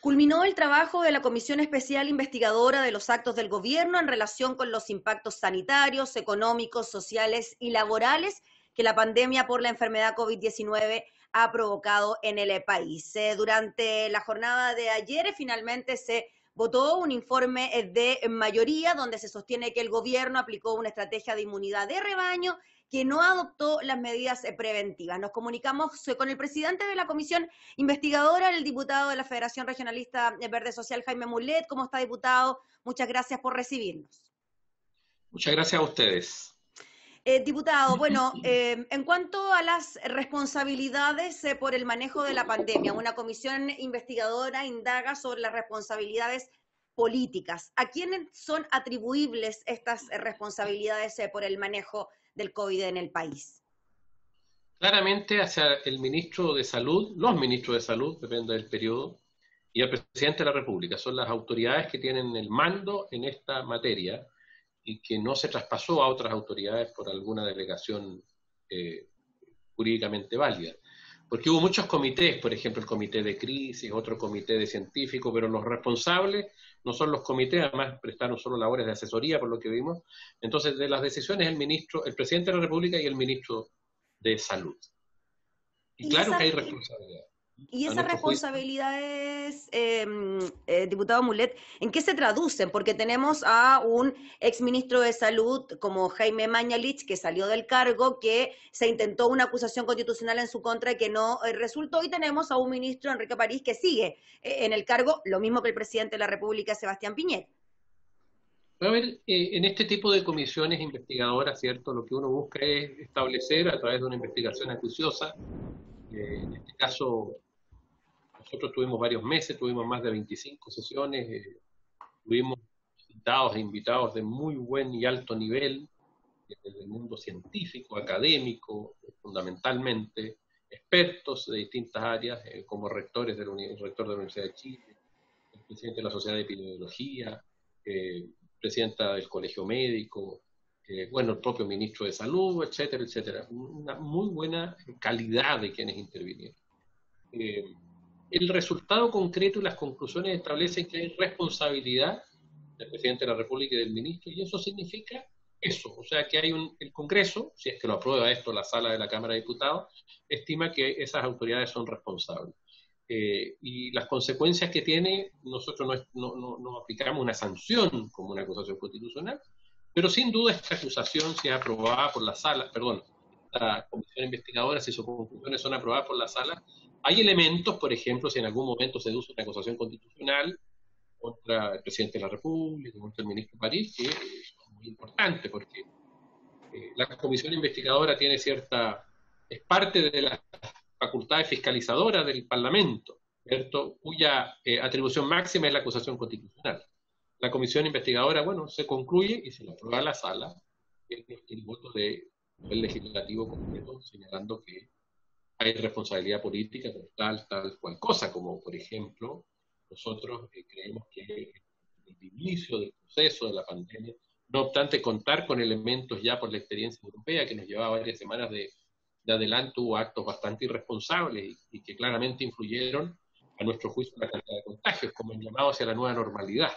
Culminó el trabajo de la Comisión Especial Investigadora de los Actos del Gobierno en relación con los impactos sanitarios, económicos, sociales y laborales que la pandemia por la enfermedad COVID-19 ha provocado en el país. Durante la jornada de ayer finalmente se votó un informe de mayoría donde se sostiene que el gobierno aplicó una estrategia de inmunidad de rebaño que no adoptó las medidas preventivas. Nos comunicamos con el presidente de la comisión investigadora, el diputado de la Federación Regionalista Verde Social, Jaime Mulet. ¿Cómo está, diputado? Muchas gracias por recibirnos. Muchas gracias a ustedes. Diputado, bueno, en cuanto a las responsabilidades por el manejo de la pandemia, una comisión investigadora indaga sobre las responsabilidades políticas. ¿A quiénes son atribuibles estas responsabilidades por el manejo del COVID en el país? Claramente hacia el ministro de Salud, los ministros de Salud, depende del periodo, y el presidente de la República. Son las autoridades que tienen el mando en esta materia y que no se traspasó a otras autoridades por alguna delegación jurídicamente válida. Porque hubo muchos comités, por ejemplo el comité de crisis, otro comité de científicos, pero los responsables no son los comités, además prestaron solo labores de asesoría por lo que vimos. Entonces de las decisiones el presidente de la República y el ministro de Salud. Y claro que hay responsabilidad. Y esas responsabilidades, diputado Mulet, ¿en qué se traducen? Porque tenemos a un exministro de Salud como Jaime Mañalich, que salió del cargo, que se intentó una acusación constitucional en su contra y que no resultó, y tenemos a un ministro, Enrique París, que sigue en el cargo, lo mismo que el presidente de la República, Sebastián Piñera. A ver, en este tipo de comisiones investigadoras, ¿cierto? Lo que uno busca es establecer a través de una investigación acuciosa, en este caso nosotros tuvimos varios meses, tuvimos más de 25 sesiones, tuvimos invitados e invitados de muy buen y alto nivel, del mundo científico, académico, fundamentalmente, expertos de distintas áreas, como rectores el rector de la Universidad de Chile, el presidente de la Sociedad de Epidemiología, presidenta del Colegio Médico, bueno, el propio ministro de Salud, etcétera, etcétera. Una muy buena calidad de quienes intervinieron. El resultado concreto y las conclusiones establecen que hay responsabilidad del presidente de la República y del ministro, y eso significa eso, o sea que hay el Congreso, si es que lo aprueba esto la sala de la Cámara de Diputados, estima que esas autoridades son responsables. Y las consecuencias que tiene, nosotros no aplicamos una sanción como una acusación constitucional, pero sin duda esta acusación, si es aprobada por la sala, perdón, la comisión investigadora, si sus conclusiones son aprobadas por la sala, hay elementos, por ejemplo, si en algún momento se deduce una acusación constitucional contra el presidente de la República, contra el ministro París, que es muy importante, porque la comisión investigadora tiene es parte de las facultades fiscalizadoras del Parlamento, ¿cierto? Cuya atribución máxima es la acusación constitucional. La comisión investigadora, bueno, se concluye y se lo aprueba a la sala, el voto del legislativo completo, señalando que hay responsabilidad política por tal cual cosa, como por ejemplo, nosotros creemos que el inicio del proceso de la pandemia, no obstante contar con elementos ya por la experiencia europea que nos llevaba varias semanas de adelanto, hubo actos bastante irresponsables y que claramente influyeron, a nuestro juicio, en la cantidad de contagios, como el llamado hacia la nueva normalidad,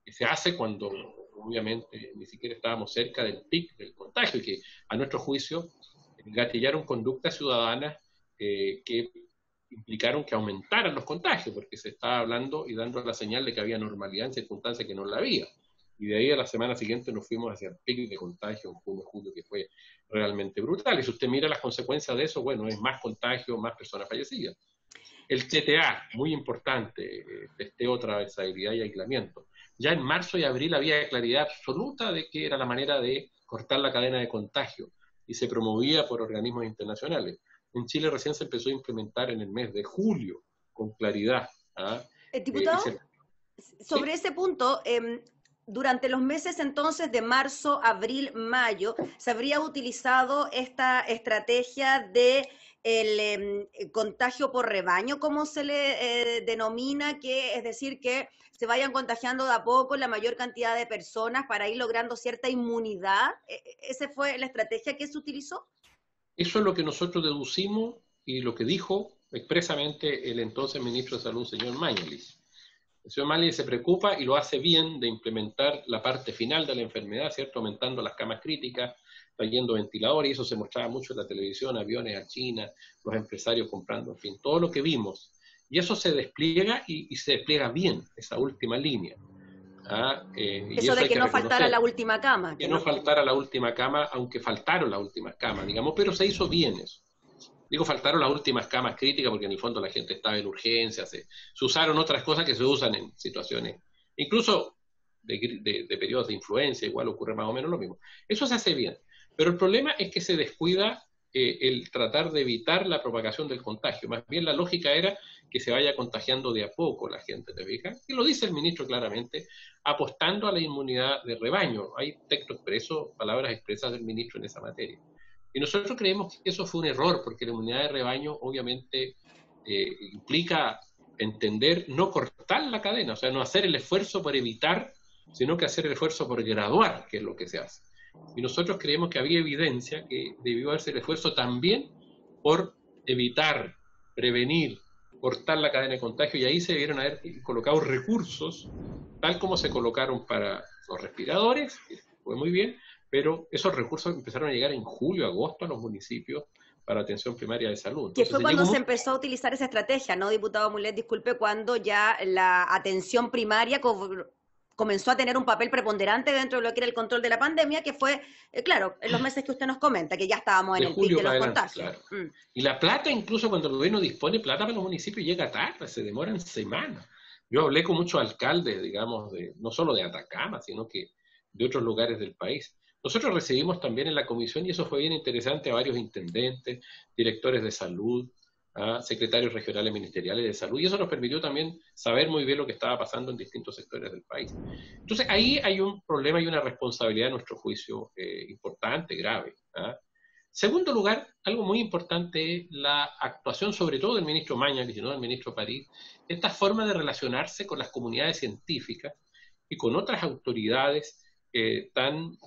que se hace cuando obviamente ni siquiera estábamos cerca del pic del contagio, y que a nuestro juicio gatillaron conductas ciudadanas que implicaron que aumentaran los contagios, porque se estaba hablando y dando la señal de que había normalidad en circunstancias que no la había. Y de ahí a la semana siguiente nos fuimos hacia el pico de contagio en junio, julio, que fue realmente brutal. Y si usted mira las consecuencias de eso, bueno, es más contagio, más personas fallecidas. El TTA, muy importante, testeo, trazabilidad y aislamiento. Ya en marzo y abril había claridad absoluta de que era la manera de cortar la cadena de contagio y se promovía por organismos internacionales. En Chile recién se empezó a implementar en el mes de julio, con claridad. Diputado, sobre ¿Sí? ese punto, durante los meses entonces de marzo, abril, mayo, se habría utilizado esta estrategia de el contagio por rebaño, como se le denomina, que es decir, que se vayan contagiando de a poco la mayor cantidad de personas para ir logrando cierta inmunidad. ¿Esa fue la estrategia que se utilizó? Eso es lo que nosotros deducimos y lo que dijo expresamente el entonces ministro de Salud, señor Mañalich. El señor Mañalich se preocupa y lo hace bien de implementar la parte final de la enfermedad, ¿cierto? Aumentando las camas críticas, trayendo ventiladores, y eso se mostraba mucho en la televisión, aviones a China, los empresarios comprando, en fin, todo lo que vimos. Y eso se despliega y se despliega bien, esa última línea. Y Eso de hay que no reconocer, faltara la última cama. que no faltara la última cama, aunque faltaron las últimas camas, digamos, pero se hizo bien eso. Digo, faltaron las últimas camas críticas porque en el fondo la gente estaba en urgencias, se usaron otras cosas que se usan en situaciones, incluso de periodos de influencia, igual ocurre más o menos lo mismo. Eso se hace bien, pero el problema es que se descuida el tratar de evitar la propagación del contagio. Más bien la lógica era que se vaya contagiando de a poco la gente, ¿te fijas? Y lo dice el ministro claramente, apostando a la inmunidad de rebaño. Hay texto expreso, palabras expresas del ministro en esa materia. Y nosotros creemos que eso fue un error, porque la inmunidad de rebaño obviamente implica entender, no cortar la cadena, o sea, no hacer el esfuerzo por evitar, sino que hacer el esfuerzo por graduar, que es lo que se hace. Y nosotros creemos que había evidencia que debió hacerse el esfuerzo también por evitar, prevenir, cortar la cadena de contagio, y ahí se debieron haber colocado recursos, tal como se colocaron para los respiradores, que fue muy bien, pero esos recursos empezaron a llegar en julio, agosto a los municipios para atención primaria de salud. Entonces, que fue cuando se empezó a utilizar esa estrategia, ¿no, diputado Mulet? Disculpe, cuando ya la atención primaria comenzó a tener un papel preponderante dentro de lo que era el control de la pandemia, que fue, claro, en los meses que usted nos comenta, que ya estábamos en el pic de los contagios. Claro. Y la plata, incluso cuando el gobierno dispone plata para los municipios, llega tarde, se demoran semanas. Yo hablé con muchos alcaldes, digamos, no solo de Atacama, sino que de otros lugares del país. Nosotros recibimos también en la comisión, y eso fue bien interesante, a varios intendentes, directores de salud, secretarios regionales ministeriales de salud, y eso nos permitió también saber muy bien lo que estaba pasando en distintos sectores del país. Entonces ahí hay un problema y una responsabilidad, a nuestro juicio, importante, grave. Segundo lugar, algo muy importante es la actuación, sobre todo del ministro Mañalich y no del ministro París, esta forma de relacionarse con las comunidades científicas y con otras autoridades tan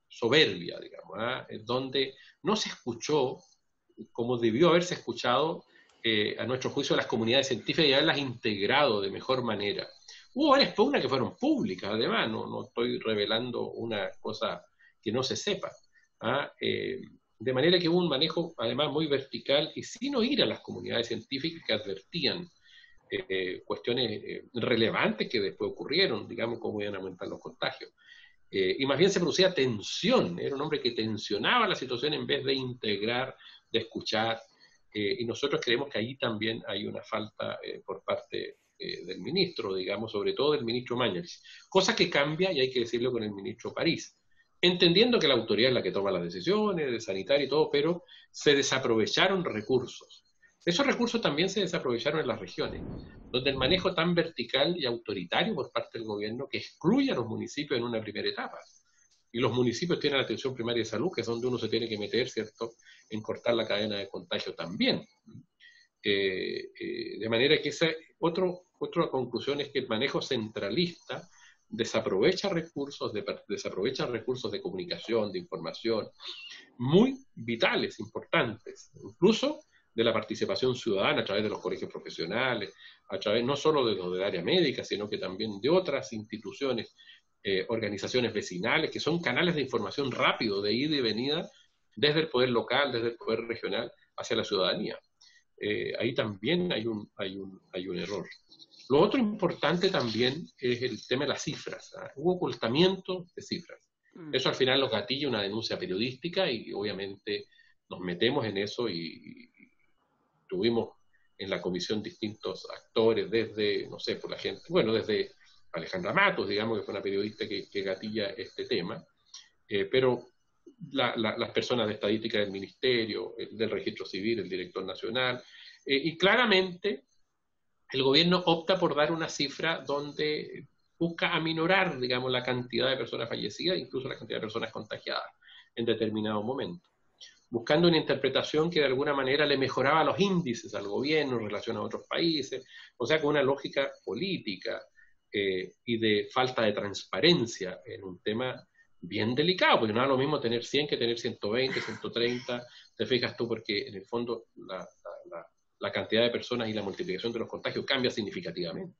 soberbia, digamos, donde no se escuchó como debió haberse escuchado, a nuestro juicio, las comunidades científicas y haberlas integrado de mejor manera. Hubo varias pugnas que fueron públicas, además, no estoy revelando una cosa que no se sepa. De manera que hubo un manejo, además, muy vertical y sin oír a las comunidades científicas que advertían cuestiones relevantes que después ocurrieron, digamos, cómo iban a aumentar los contagios. Y más bien se producía tensión, era un hombre que tensionaba la situación en vez de integrar, de escuchar, y nosotros creemos que ahí también hay una falta por parte del ministro, digamos, sobre todo del ministro Mañalich, cosa que cambia, y hay que decirlo, con el ministro París, entendiendo que la autoridad es la que toma las decisiones, de sanitario y todo, pero se desaprovecharon recursos. Esos recursos también se desaprovecharon en las regiones, donde el manejo tan vertical y autoritario por parte del gobierno que excluye a los municipios en una primera etapa. Y los municipios tienen la atención primaria de salud, que es donde uno se tiene que meter, ¿cierto?, en cortar la cadena de contagio también. De manera que otra conclusión es que el manejo centralista desaprovecha recursos de comunicación, de información, muy vitales, importantes, incluso de la participación ciudadana a través de los colegios profesionales, a través no solo de los del área médica, sino que también de otras instituciones, organizaciones vecinales, que son canales de información rápido, de ida y venida, desde el poder local, desde el poder regional, hacia la ciudadanía. Ahí también hay un error. Lo otro importante también es el tema de las cifras. Hubo ocultamiento de cifras. Eso al final nos gatilla una denuncia periodística y obviamente nos metemos en eso y tuvimos en la comisión distintos actores, desde, no sé, por la gente, bueno, desde Alejandra Matos, digamos, que fue una periodista que gatilla este tema, pero las personas de estadística del Ministerio, del Registro Civil, el director nacional, y claramente el gobierno opta por dar una cifra donde busca aminorar, digamos, la cantidad de personas fallecidas, incluso la cantidad de personas contagiadas en determinado momento, buscando una interpretación que de alguna manera le mejoraba los índices al gobierno en relación a otros países, o sea, con una lógica política y de falta de transparencia en un tema bien delicado, porque no es lo mismo tener 100 que tener 120, 130, te fijas tú, porque en el fondo la cantidad de personas y la multiplicación de los contagios cambia significativamente.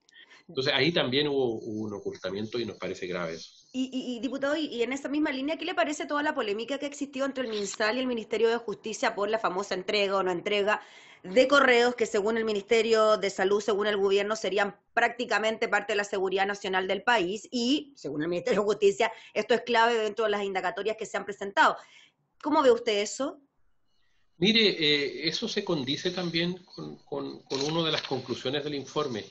Entonces ahí también hubo un ocultamiento y nos parece grave eso. Diputado, y en esa misma línea, ¿qué le parece toda la polémica que existió entre el MinSal y el Ministerio de Justicia por la famosa entrega o no entrega de correos que según el Ministerio de Salud, según el gobierno, serían prácticamente parte de la seguridad nacional del país y, según el Ministerio de Justicia, esto es clave dentro de las indagatorias que se han presentado? ¿Cómo ve usted eso? Mire, eso se condice también con una de las conclusiones del informe,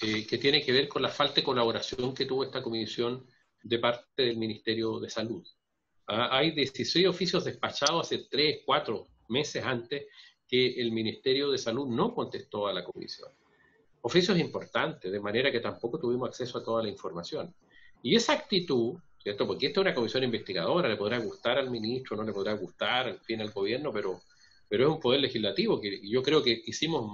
que tiene que ver con la falta de colaboración que tuvo esta comisión de parte del Ministerio de Salud. Hay 16 oficios despachados hace 3, 4 meses antes que el Ministerio de Salud no contestó a la comisión. Oficios importantes, de manera que tampoco tuvimos acceso a toda la información. Y esa actitud, ¿cierto? Porque esta es una comisión investigadora, le podrá gustar al ministro, no le podrá gustar, en fin, al gobierno, pero es un poder legislativo que yo creo que hicimos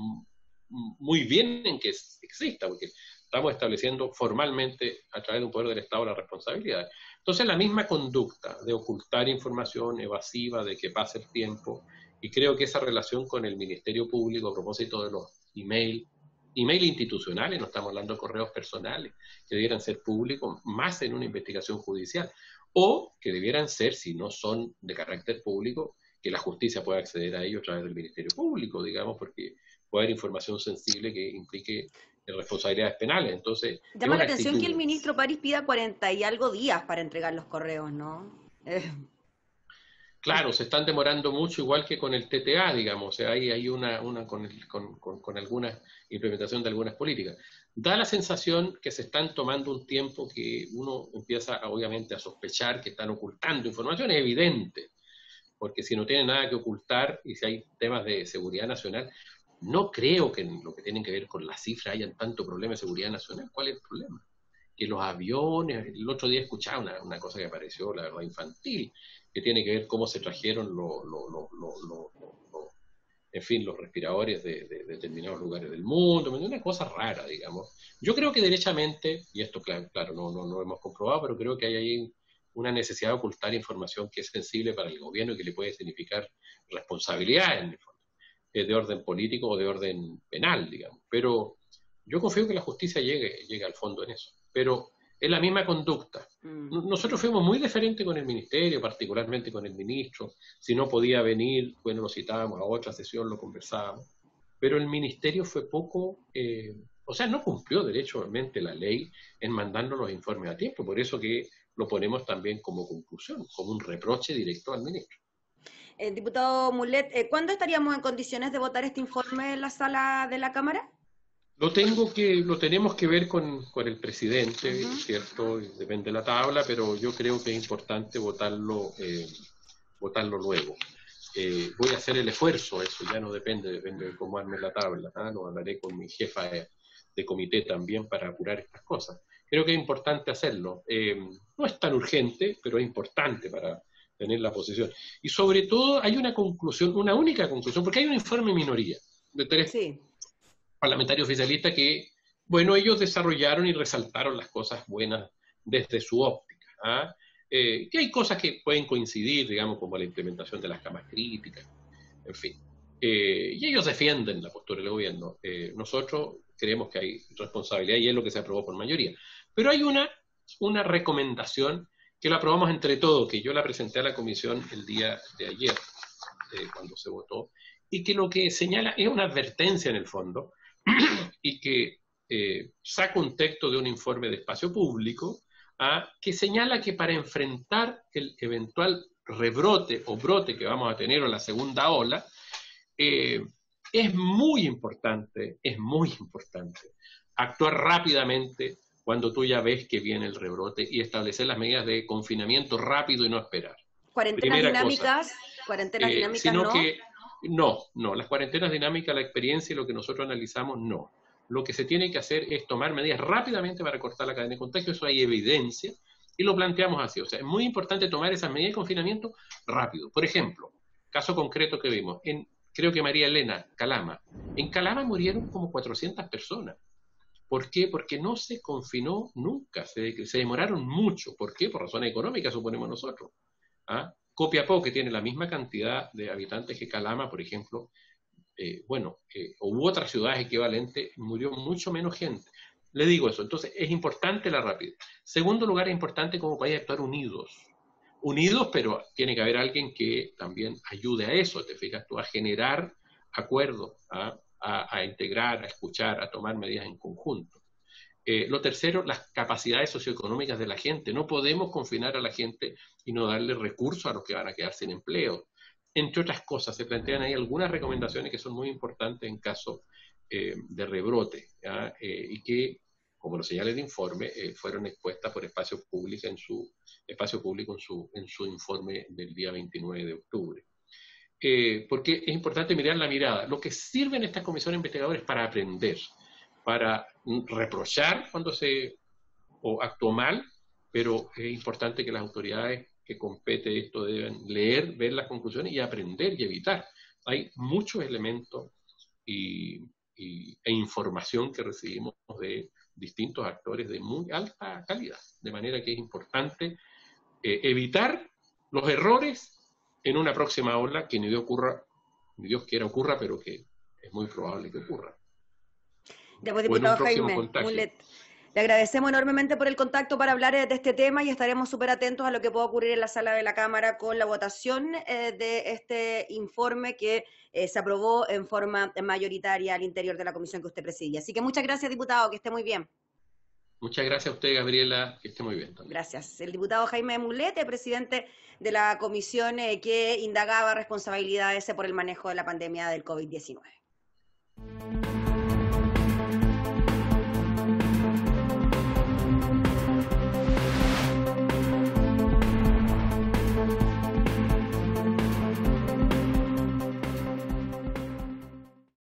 muy bien en que exista, porque estamos estableciendo formalmente a través de un poder del Estado la responsabilidad. Entonces la misma conducta de ocultar información evasiva, de que pase el tiempo, y creo que esa relación con el Ministerio Público a propósito de los email institucionales, no estamos hablando de correos personales, que debieran ser públicos, más en una investigación judicial, o que debieran ser, si no son de carácter público, que la justicia pueda acceder a ello a través del Ministerio Público, digamos, porque puede haber información sensible que implique responsabilidades penales. Entonces, llama la atención que el ministro París pida 40 y algo días para entregar los correos, ¿no? Claro, se están demorando mucho, igual que con el TTA, digamos, o sea, hay una con alguna implementación de algunas políticas. Da la sensación que se están tomando un tiempo que uno empieza, obviamente, a sospechar que están ocultando información, es evidente, porque si no tienen nada que ocultar y si hay temas de seguridad nacional, no creo que en lo que tienen que ver con la cifra hayan tanto problema de seguridad nacional. ¿Cuál es el problema? Que los aviones, el otro día escuchaba una cosa que pareció, la verdad, infantil, que tiene que ver cómo se trajeron en fin, los respiradores de determinados lugares del mundo, una cosa rara, digamos. Yo creo que derechamente, y esto claro no lo hemos comprobado, pero creo que hay ahí una necesidad de ocultar información que es sensible para el gobierno y que le puede significar responsabilidad en el fondo, de orden político o de orden penal, digamos. Pero yo confío que la justicia llegue al fondo en eso. Pero es la misma conducta. Nosotros fuimos muy diferentes con el ministerio, particularmente con el ministro. Si no podía venir, bueno, lo citábamos a otra sesión, lo conversábamos. Pero el ministerio fue poco, o sea, no cumplió derechamente la ley en mandarnos los informes a tiempo. Por eso que lo ponemos también como conclusión, como un reproche directo al ministro. Diputado Mulet, ¿cuándo estaríamos en condiciones de votar este informe en la sala de la Cámara? Lo tenemos que ver con el presidente, ¿cierto? Depende de la tabla, pero yo creo que es importante votarlo luego. Voy a hacer el esfuerzo, eso ya no depende de cómo arme la tabla, ¿ah? Lo hablaré con mi jefa de comité también para apurar estas cosas. Creo que es importante hacerlo. No es tan urgente, pero es importante para tener la posición. Y sobre todo hay una conclusión, una única conclusión, porque hay un informe minoría de 3 parlamentarios oficialistas que, bueno, ellos desarrollaron y resaltaron las cosas buenas desde su óptica. ¿Ah? Que hay cosas que pueden coincidir, digamos, como la implementación de las camas críticas, en fin. Y ellos defienden la postura del gobierno. Nosotros creemos que hay responsabilidad y es lo que se aprobó por mayoría. Pero hay una recomendación que la aprobamos entre todos, que yo la presenté a la comisión el día de ayer, cuando se votó, y que lo que señala es una advertencia en el fondo, y que saca un texto de un informe de espacio público, que señala que para enfrentar el eventual rebrote o brote que vamos a tener en la segunda ola, es muy importante actuar rápidamente cuando tú ya ves que viene el rebrote y establecer las medidas de confinamiento rápido y no esperar. Cuarentenas dinámicas, sino ¿no? Que no, las cuarentenas dinámicas, la experiencia y lo que nosotros analizamos, no. Lo que se tiene que hacer es tomar medidas rápidamente para cortar la cadena de contagio, eso hay evidencia, y lo planteamos así. O sea, es muy importante tomar esas medidas de confinamiento rápido. Por ejemplo, caso concreto que vimos, creo que María Elena, Calama. En Calama murieron como 400 personas. ¿Por qué? Porque no se confinó nunca, se demoraron mucho. ¿Por qué? Por razones económicas, suponemos nosotros. ¿Ah? Copiapó, que tiene la misma cantidad de habitantes que Calama, por ejemplo, o hubo otras ciudades equivalentes, murió mucho menos gente. Le digo eso, entonces es importante la rapidez. Segundo lugar, es importante como país actuar unidos. Unidos, pero tiene que haber alguien que también ayude a eso, te fijas tú, a generar acuerdos, a integrar, a escuchar, a tomar medidas en conjunto. Lo tercero, las capacidades socioeconómicas de la gente. No podemos confinar a la gente y no darle recursos a los que van a quedar sin empleo. Entre otras cosas, se plantean ahí algunas recomendaciones que son muy importantes en caso de rebrote, y que, como lo señala el informe, fueron expuestas por Espacio Público en su informe del día 29 de octubre. Porque es importante mirar la mirada. Lo que sirven estas comisiones investigadoras es para aprender, para reprochar cuando se actuó mal, pero es importante que las autoridades que compete esto deben leer, ver las conclusiones y aprender y evitar. Hay muchos elementos e información que recibimos de distintos actores de muy alta calidad, de manera que es importante evitar los errores en una próxima ola que ni Dios quiera ocurra, pero que es muy probable que ocurra. Ya pues, O en un diputado próximo Jaime contagio. Mulet, le agradecemos enormemente por el contacto para hablar de este tema y estaremos súper atentos a lo que pueda ocurrir en la sala de la Cámara con la votación de este informe que se aprobó en forma mayoritaria al interior de la comisión que usted preside. Así que muchas gracias, diputado, que esté muy bien. Muchas gracias a usted, Gabriela, que esté muy bien también. Gracias. El diputado Jaime Mulet, presidente de la comisión que indagaba responsabilidades por el manejo de la pandemia del COVID-19.